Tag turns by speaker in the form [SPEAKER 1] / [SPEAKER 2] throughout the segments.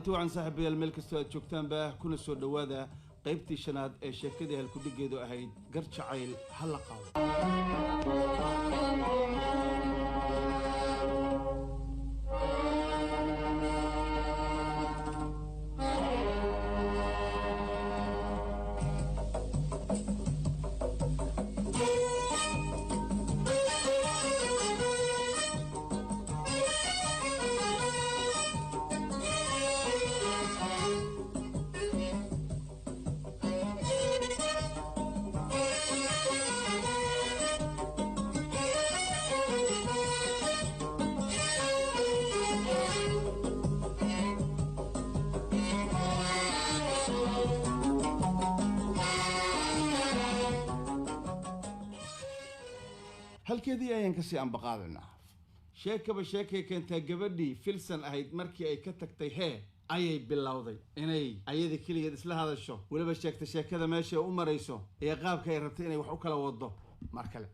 [SPEAKER 1] kulanti wacan saaxiibayaal meel kastoo aad joogtaan baa kuna soo dhawaada qaybtii shanaad ee sheekadii halkudhigeedu ahayd gar jacayl ha la qaado. halkeedii ayaan kasii ambaqaadanaa sheekaba sheekay keentaa gabadhii filsan ahayd markii ay ka tagtay hee ayay bilowday inay ayada keligeed isla hadasho weliba sheegta sheekada meesha u marayso ee qaabka ay rabtay inay wax u kala wado mar kale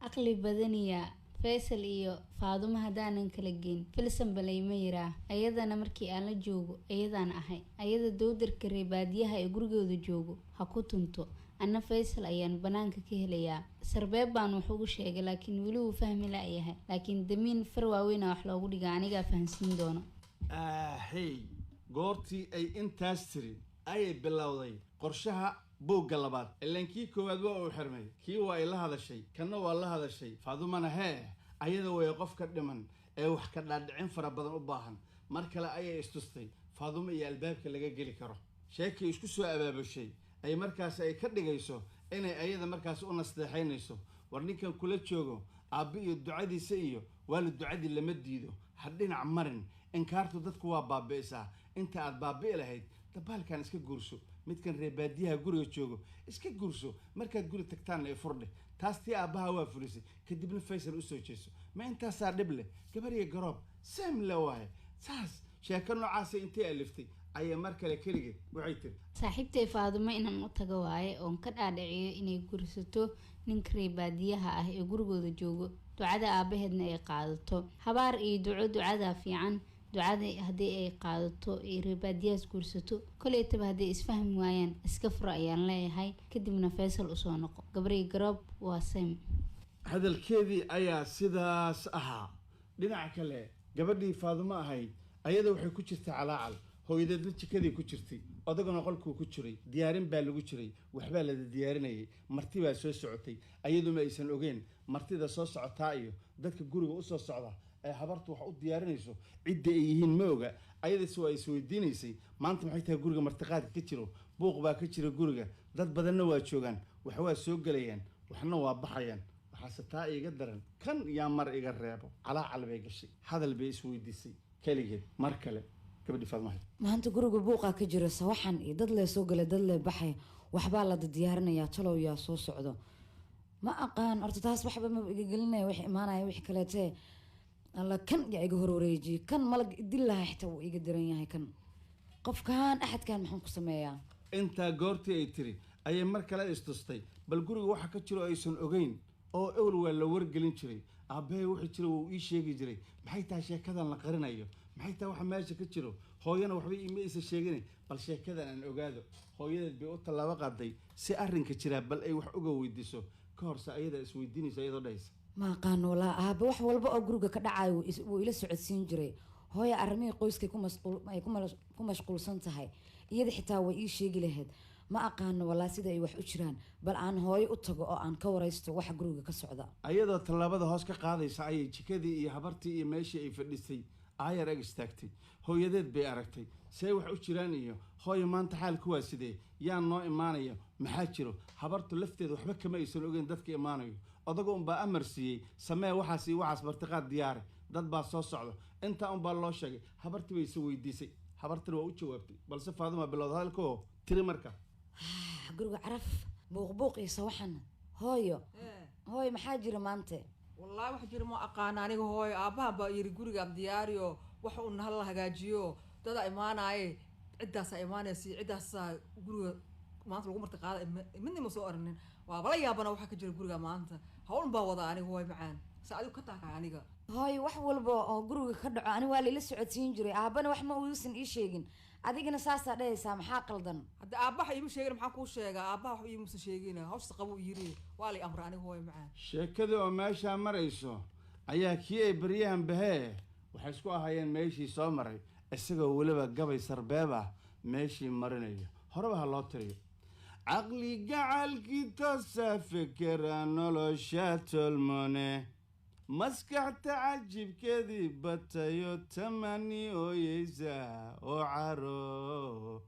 [SPEAKER 2] aqli badaniya Faisal iyo Faaduma hadaanan kala geyn filsan balay ma yiraa ayadana markii aan la joogo ayadana ahay ayada dowdarka reebaadiyaha ee gurigooda joogo ha ku tunto anna Faisal ayaan banaanka ka helayaa sarbeeb baan wax ugu sheegay laakiin wali uu fahmi la yahay laakiin damiin farwaaweyna wax loogu dhigaa aniga fahansiin doono
[SPEAKER 1] hey goortii ay intaas tiri ayay bilowday qorshaha buugga labaad ilankii koowaad waa uu xirmay kii waa ay la hadashay kana waa la hadashay Faadumana hee ayada way qof ka dhiman ee wax ka dhaadhicin fara badan u baahan mar kale ayay istustay Faaduma iyo albaabka laga geli karo sheekay isku soo abaabushay ay markaas ay ka dhigayso inay ayada markaas u nasteexaynayso war ninkan kula joogo aabbi iyo ducadiisa iyo waalid ducadii lama diido ha dhinac marin inkaartu dadku waa baabi'isaa inta aad baabi'i lahayd dabaalkan iska guurso midkan reebaadiyaha guriga joogo iska guurso markaad guri tagtaan ee furdhe taas tii aabbaha waa fulisay kadibna Faisal u soo jeeso ma intaasaa dhib leh gabariga garoob sam la waaye saas sheeko noocaas intee aliftay ayay mar kale kaligeed waxay tiri
[SPEAKER 2] saaxiibtay Faaduma inaan u tago waaye oo ka dhaadhiciyo inay gursato ninka reebaadiyaha ah ee gurigooda joogo ducada aabaheedna ay qaadato habaar iyo ducada fiican ducada hadii ay qaadato ee reebaadiyaas gursato koleetaba hadii isfahmi waayaan iska furo ayaan leeyahay kadibna Faisal u soo noqo gabariga garoob waa sam
[SPEAKER 1] hadalkeedii ayaa sidaas ahaa dhinaca kale gabadhii Faaduma ahayd ayada waxay ku jirtay calaacal hooyadeedna jikadii ku jirtay odagana qolkuu ku jiray diyaarin baa lagu jiray waxbaa la diyaarinayay marti baa soo socotay ayaduma aysan ogeen martida soo socotaa iyo dadka guriga u soo socda ee habartu wax u diyaarinayso cidda ay yihiin ma oga ayadase waa isweydiinaysay maanta maxay tahay guriga martiqaadka ka jiro buuq baa ka jira guriga dad badanna waa joogaan wax waa soo galayaan waxna waa baxayaan waxaase taa iga daran kan yaa mar iga reebo calaacal bay gashay hadal bay isweydiisay kaligeed mar kale gabadhi Faaduma
[SPEAKER 3] maanta guriga buuqa ka jiro sawaxan iyo dad la soo galay dad la baxay waxba la diyaarinayaa talow yaa soo socdo ma aqaan horta taas waxba ma iga gelinay wax imaanaya wax kale tee alla kan yaa iga horwareeji kan malag dillaha xitaa uu iga diran yahay kan qofkan axadkan maxaan ku sameeyaa
[SPEAKER 1] inta goortii ay tiri ayay mar kale istustay bal guriga waxa ka jiro aysan ogeyn oo ewl waa la wargelin jiray aabbahay wuxuu jira uu ii sheegi jiray maxay tahay sheekadan la qarinayo maxay tahay waxa meesha ka jiro hooyana waxba ima isa sheegin bal sheekadan aan ogaado hooyadeed bay u talaabo qaaday si arrinka jira bal ay wax uga weydiiso ka horse ayada is weydiinaysa iyadoo dhaysa
[SPEAKER 3] ma aqaan walaa aabba wax walba oo guriga ka dhacayo wuu ila socodsiin jiray hooyo arrimihii qoyskay ku mashquulsan tahay iyada xitaa way ii sheegi lahayd ma aqaan walaa sida ay wax u jiraan bal aan hooyo u tago oo aan ka waraysto waxa guriga ka socda
[SPEAKER 1] ayadoo talaabada hoos ka qaadaysa ayay jikadii iyo habartii iyo meeshii ay fadhisay ayar ag istaagtay hooyadeed bay aragtay see wax u jiraan iyo hooyo maanta xaalku waa sidee yaa noo imaanayo maxaa jiro habartu lafteeda waxba kama aysan ogeyn dadka imaanayo odaga unbaa amar siiyey samee waxaas iyo waxaas martiqaad diyaari dad baa soo socdo intaa unbaa loo sheegay habartii bay isa weydiisay habartina waa u jawaabtay balse Faaduma bilowda hadalkoo tiri marka
[SPEAKER 3] guriga caraf buuq iyo sawaxan hooyo maxaa jira maanta
[SPEAKER 4] والله واحد جري ما أقانا أنا هو أباه بيري جوري قام دياريو وحنا نهلا هجاجيو تدا إيمان أي عدة إيمان سي عدة جوري ما أنت لو قمت قاعد مني مسؤولين وبلا يابنا وحكي جري جوري ما أنت هون بوضع أنا هو معان saacadu ka taakay aniga
[SPEAKER 3] hooyo wax walba oo guriga ka dhaco ani waa lila socodsiin jiray aabana wax ma uusan ii sheegin adigana saasaa dhahaysaa maxaa qaldan
[SPEAKER 4] hadda aabbaha iima sheegin maxaan kuu sheegaa aabbaha wax iimusa sheegina hawshta qabuu yiri waa lay amra aniga hooyo macaan
[SPEAKER 1] sheekadii oo meeshaa marayso ayaa kii ay baryahan bahee waxay isku ahaayeen meeshii soo maray isagoo weliba gabay sarbeeb ah meeshii marinayo horeba ha loo tiriyo caqli gacalkii toosa fikera nolosha tolmone maskaxta cajibkeedii batayo tamani ooyeysa oo caro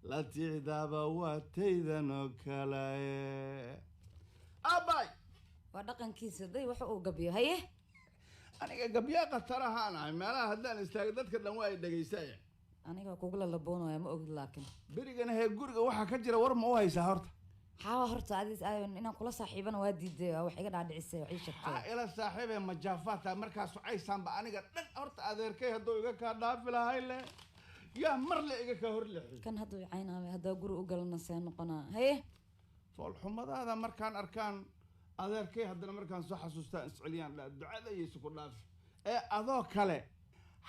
[SPEAKER 1] la ticdaaba waa taydan oo kale abay
[SPEAKER 3] waa dhaqankiisa day waxa uu gabyo haye
[SPEAKER 1] aniga gabyaa khatarahaan ahay meelaha haddaan istaago dadka dhan waa ay dhegaysaaya
[SPEAKER 3] aniga kugula laboonaya ma ogid laakiin
[SPEAKER 1] berigana hee guriga waxaa ka jira war ma u haysaa horta
[SPEAKER 3] xaawa horta adis inaan kula saaxiibana waa diiday wax iga dhaadhicisay wax ii sheegtay
[SPEAKER 1] ha ila saaxiibee majaafaata markaas aysaanba aniga dhan horta adeerkay hadduu iga kaa dhaafi lahay le yaa mar le iga kaa hor leexi
[SPEAKER 3] kan hadduu caynaamay haddaa guri u galana see noqonaa haye
[SPEAKER 1] foolxumadaada markaan arkaan adeerkay haddana markaan soo xasuustaa isceliyaan ducada iyaysu ku dhaafi ee adoo kale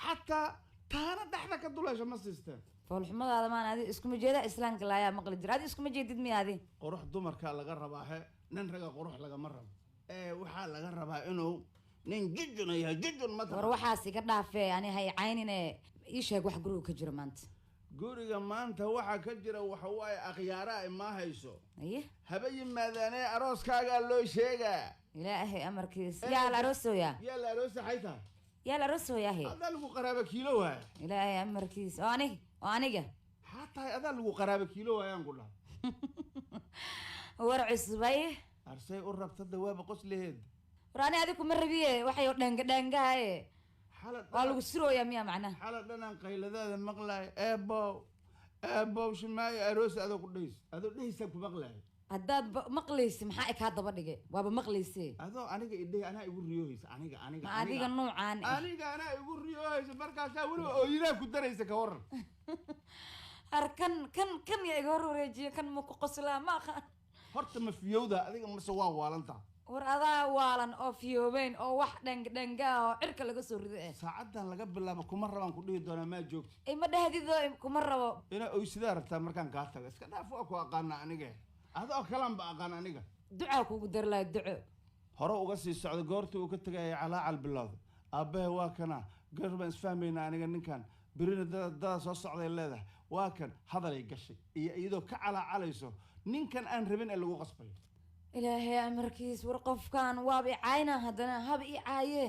[SPEAKER 1] xataa taana dhexda ka duleesha ma siisteen
[SPEAKER 3] foolxumadaada maan adi iskuma jeeda islaamka laayaa maqli jira adi iskuma jeedid miya adi
[SPEAKER 1] qurux dumarkaa laga rabaa he nin raga qurux lagama rabo waxaa laga rabaa inuu nin jijun yahay jijun ma
[SPEAKER 3] war waxaas iga dhaafee ani hay caynine ii sheeg wax guriga ka jira maanta
[SPEAKER 1] guriga maanta waxaa ka jira waxa waaye akhyaaraha imaa hayso
[SPEAKER 3] aye
[SPEAKER 1] haba yimaadaanee arooskaagaa loo sheegaa
[SPEAKER 3] ilaahay amarkiis yaa la aroosoya
[SPEAKER 1] yaa la aroosa xay tahay
[SPEAKER 3] yaa la aroosoyahe
[SPEAKER 1] adaa lagu qaraaba kiilo waaya
[SPEAKER 3] ilaahay amarkiis oo aniga
[SPEAKER 1] maxaa tahay adaa lagu qaraaba kiilo waayaan ku dhaha
[SPEAKER 3] war cusbay
[SPEAKER 1] arsay u rabta dawaaba qosleheed
[SPEAKER 3] war ani adi kuma rabiye waxay dhangadhangahaye waa lagu surooyaa miya macnaha
[SPEAKER 1] xala dhanaan qayladaada maqlaay eebow shimaayo aroosa adoo ku dhays adoo dhehaysaa ku maqlaay
[SPEAKER 3] haddaad maqlaysi maxaa kaa daba dhigay waaba maqlayse
[SPEAKER 1] adoo aniga idheh anaa igu riyoohaysa
[SPEAKER 3] adiga nuucaan
[SPEAKER 1] aniga anaa igu riyoohaysa markaasaa weliba ooyidaa ku daraysa ka waran
[SPEAKER 3] ar kan ya iga hor wareejiyo kan ma ku qoslaa ma aqaan
[SPEAKER 1] horta ma fiyowda adiga mase waa waalantaa
[SPEAKER 3] war adaa waalan oo fiyoobeyn oo wax dhangadhangaa oo cirka laga soo rido
[SPEAKER 1] saacadan laga bilaabo kuma rabaan ku dhihi doonaa maa joogta
[SPEAKER 3] ma dhahdido kuma rabo
[SPEAKER 1] inaa oysidaa rabtaa markaan kaa taga iska dhaaf waa ku aqaana aniga adoo kalaan ba aqaan aniga
[SPEAKER 3] ducaa kugu dari laha duco
[SPEAKER 1] hore uga sii socda goortii uu ka tegaya calaacal bilowda aabbahe waa kana goor baan isfahmaynaa aniga ninkan berina dada soo socday leedahay waa kan hadalay gashay iyo iyadoo ka calaacalayso ninkan aan rabin ee lagu qasbayo
[SPEAKER 3] ilaahay amarkiis war qofkan waaba icayna haddana haba i caaye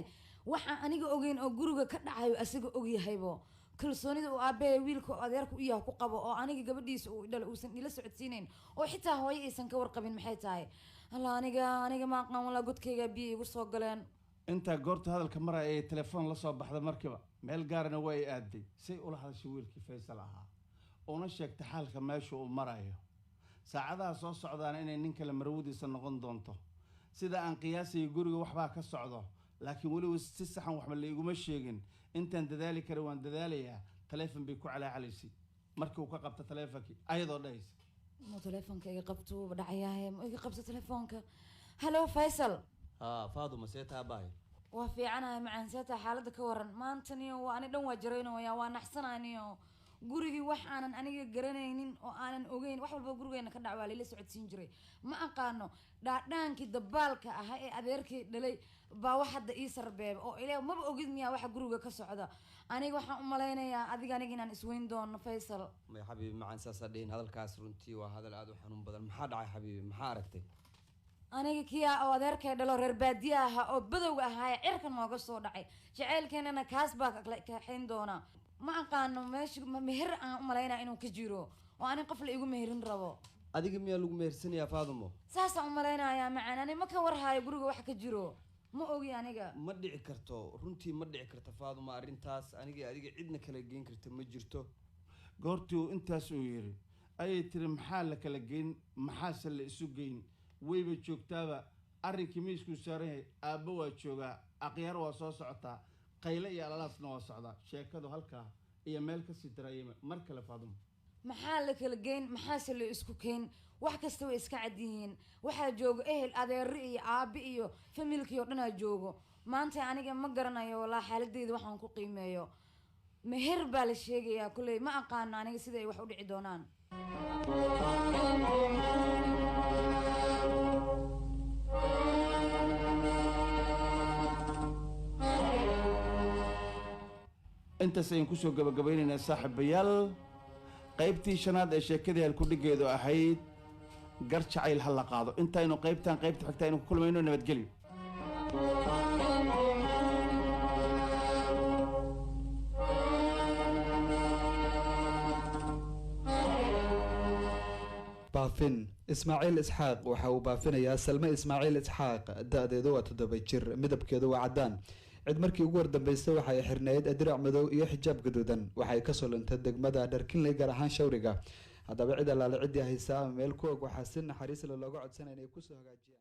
[SPEAKER 3] waxaan aniga ogeyn oo guriga ka dhacayo asiga ogyahaybo kalsoonida uu aabbahe wiilka adeerku u yaha ku qabo oo aniga gabadhiisa uu dhalo uusan ila socodsiinayn oo xitaa hooyo aysan ka warqabin maxay tahay alla aniga ma aqaan walaa godkayga biyo igu soo galeen
[SPEAKER 1] intaa goorta hadalka maraya ee telefoon la soo baxda markiiba meel gaarana waa ay aaday say ula hadashay wiilkii faysal ahaa una sheegtay xaalka meesha uu marayo saacadaha soo socdaana inay nin kale marwadiisa noqon doonto sida aan qiyaasaya guriga waxbaa ka socdo laakiin weliba si saxan waxba laiguma sheegin intaan dadaali kara waan dadaalayaa taleefon bay ku calaacalaysay markii uu ka qabta taleefonkii ayadoo dhahaysa
[SPEAKER 3] ma taleefonka iga qabto dhacayahay ma iga qabto taleefonka hallo faysal
[SPEAKER 5] faaduma see taabahay
[SPEAKER 3] waa fiicanahay macaan seetaa xaaladda ka waran maantaniyo waa ani dhan waa jaraynaya waa naxsananiyo gurigii wax aanan aniga garanaynin oo aanan ogeyn wax walba gurigeena ka dhac waa layla socodsiin jiray ma aqaano dhaadhaankii dabaalka ahaa ee adeerkii dhalay baa wax hadda ii sarbeeba oo ilaa maba ogid miyaa waxa guriga ka socda aniga waxaan u malaynayaa aniga inaan isweyn doono faysal
[SPEAKER 5] may xabiibi macaan saasaa dhihin hadalkaas runtii waa hadal aada u xanuun badan maxaa dhacay xabiibi maxaa aragtay
[SPEAKER 3] aniga kiyaa oo adeerkay dhalo reer baadiye ahaa oo badowga ahaa ee cirka nooga soo dhacay jaceylkeenana kaas baa kaxayn doonaa ma aqaano meesha meher aan u malaynaya inuu ka jiro oo ani qof la igu meherin rabo
[SPEAKER 5] adiga miyaa lagu mehersanayaa faadumo
[SPEAKER 3] saasaan u malaynayaa macaan ani ma ka warhaayo guriga wax ka jiro ma ogi aniga
[SPEAKER 5] ma dhici karto runtii ma dhici karto faaduma arrintaas adiga cidna kala geyn karta ma jirto
[SPEAKER 1] goortii uu intaas uu yidhi ayay tiri maxaa la kala geyn maxaase la isu geyn wayba joogtaaba arrinkii miiskuu saaran yahay aabbo waa joogaa aqyaar waa soo socotaa qayle iyo alalaasna waa socdaa sheekadu halkaa iyo meel kasii daraayama mar kale faadumo
[SPEAKER 3] maxaa la kala geyn maxaase la isku keyn wax kasta way iska cad yihiin waxaa joogo ehel adeeri iyo aabi iyo familkii oo dhanaa joogo maanta aniga ma garanayo walaa xaaladeyda waxaan ku qiimeeyo meher baa la sheegayaa kulley ma aqaano aniga sida ay wax u dhici doonaan
[SPEAKER 1] intaas ayaan kusoo gabagabaynaynaa saaxiibayaal qaybtii shanaad ee sheekadii halkudhigeedu ahayd gar jacayl ha la qaado intaynu qaybta xigta aynu ku kulmayno nabadgelyo
[SPEAKER 6] baafin ismaaciil isxaaq waxa uu baafinayaa salme ismaaciil isxaaq da-deedu waa 7 jir midabkeedu waa caddaan cid markii ugu wardambeysay waxay xirnayd dirac madow iyo xijaab gaduudan waxay ka soo luntay degmada dharkinley gaar ahaan shawriga haddaba cid allaale ciddii haysaa ama meel ku og waxaa si naxariis leh looga codsanaya inay kusoo hagaajiyaan